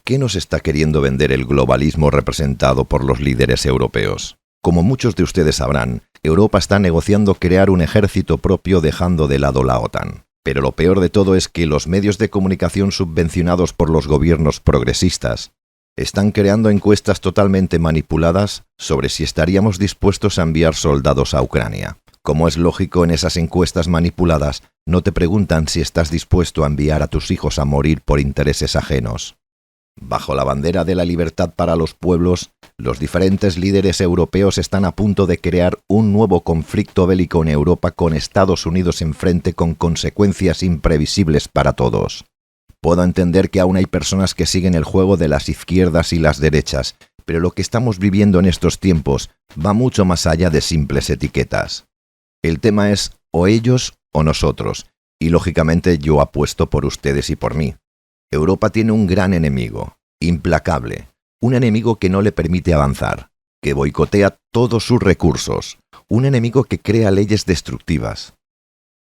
¿Qué nos está queriendo vender el globalismo representado por los líderes europeos? Como muchos de ustedes sabrán, Europa está negociando crear un ejército propio dejando de lado la OTAN. Pero lo peor de todo es que los medios de comunicación subvencionados por los gobiernos progresistas están creando encuestas totalmente manipuladas sobre si estaríamos dispuestos a enviar soldados a Ucrania. Como es lógico, en esas encuestas manipuladas no te preguntan si estás dispuesto a enviar a tus hijos a morir por intereses ajenos. Bajo la bandera de la libertad para los pueblos, los diferentes líderes europeos están a punto de crear un nuevo conflicto bélico en Europa con Estados Unidos enfrente con consecuencias imprevisibles para todos. Puedo entender que aún hay personas que siguen el juego de las izquierdas y las derechas, pero lo que estamos viviendo en estos tiempos va mucho más allá de simples etiquetas. El tema es o ellos o nosotros, y lógicamente yo apuesto por ustedes y por mí. Europa tiene un gran enemigo, implacable, un enemigo que no le permite avanzar, que boicotea todos sus recursos, un enemigo que crea leyes destructivas.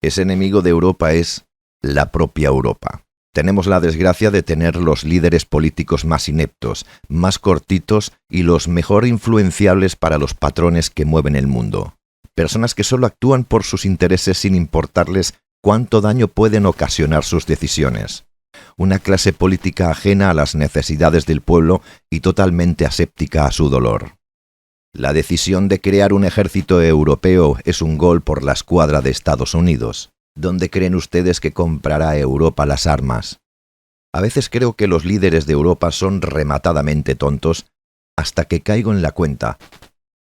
Ese enemigo de Europa es la propia Europa. Tenemos la desgracia de tener los líderes políticos más ineptos, más cortitos y los mejor influenciables para los patrones que mueven el mundo. Personas que solo actúan por sus intereses sin importarles cuánto daño pueden ocasionar sus decisiones. Una clase política ajena a las necesidades del pueblo y totalmente aséptica a su dolor. La decisión de crear un ejército europeo es un gol por la escuadra de Estados Unidos. ¿Dónde creen ustedes que comprará Europa las armas? A veces creo que los líderes de Europa son rematadamente tontos hasta que caigo en la cuenta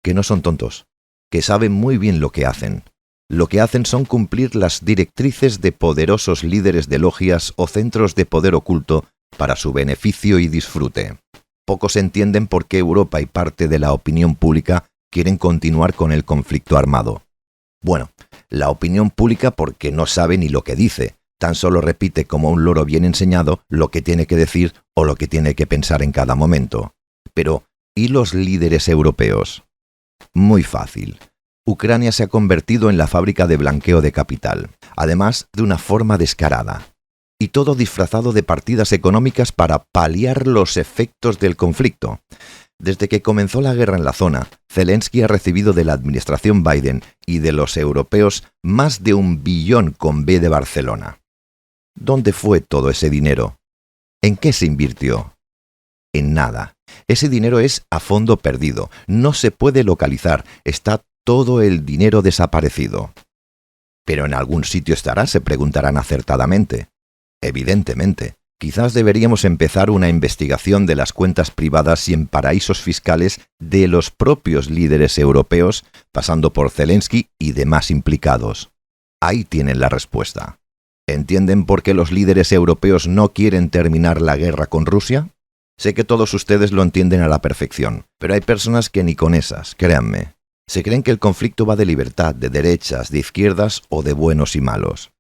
que no son tontos, que saben muy bien lo que hacen. Lo que hacen son cumplir las directrices de poderosos líderes de logias o centros de poder oculto para su beneficio y disfrute. Pocos entienden por qué Europa y parte de la opinión pública quieren continuar con el conflicto armado. Bueno, la opinión pública porque no sabe ni lo que dice, tan solo repite como un loro bien enseñado lo que tiene que decir o lo que tiene que pensar en cada momento. Pero, ¿y los líderes europeos? Muy fácil. Ucrania se ha convertido en la fábrica de blanqueo de capital, además de una forma descarada. Y todo disfrazado de partidas económicas para paliar los efectos del conflicto. Desde que comenzó la guerra en la zona, Zelensky ha recibido de la administración Biden y de los europeos más de 1 billón con B de Barcelona. ¿Dónde fue todo ese dinero? ¿En qué se invirtió? En nada. Ese dinero es a fondo perdido, no se puede localizar, está todo el dinero desaparecido. Pero en algún sitio estará, se preguntarán acertadamente. Evidentemente, quizás deberíamos empezar una investigación de las cuentas privadas y en paraísos fiscales de los propios líderes europeos, pasando por Zelensky y demás implicados. Ahí tienen la respuesta. ¿Entienden por qué los líderes europeos no quieren terminar la guerra con Rusia? Sé que todos ustedes lo entienden a la perfección, pero hay personas que ni con esas, créanme. Se creen que el conflicto va de libertad, de derechas, de izquierdas o de buenos y malos.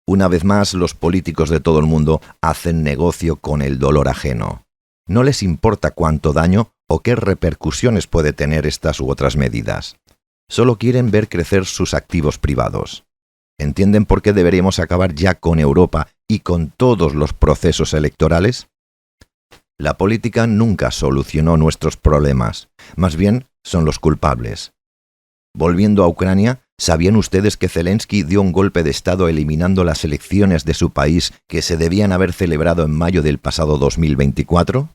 Una vez más, los políticos de todo el mundo hacen negocio con el dolor ajeno. No les importa cuánto daño o qué repercusiones puede tener estas u otras medidas. Solo quieren ver crecer sus activos privados. ¿Entienden por qué deberíamos acabar ya con Europa y con todos los procesos electorales? La política nunca solucionó nuestros problemas, más bien son los culpables. Volviendo a Ucrania, ¿sabían ustedes que Zelensky dio un golpe de Estado eliminando las elecciones de su país que se debían haber celebrado en mayo del pasado 2024?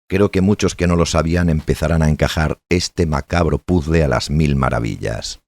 Creo que muchos que no lo sabían empezarán a encajar este macabro puzzle a las 1000 maravillas.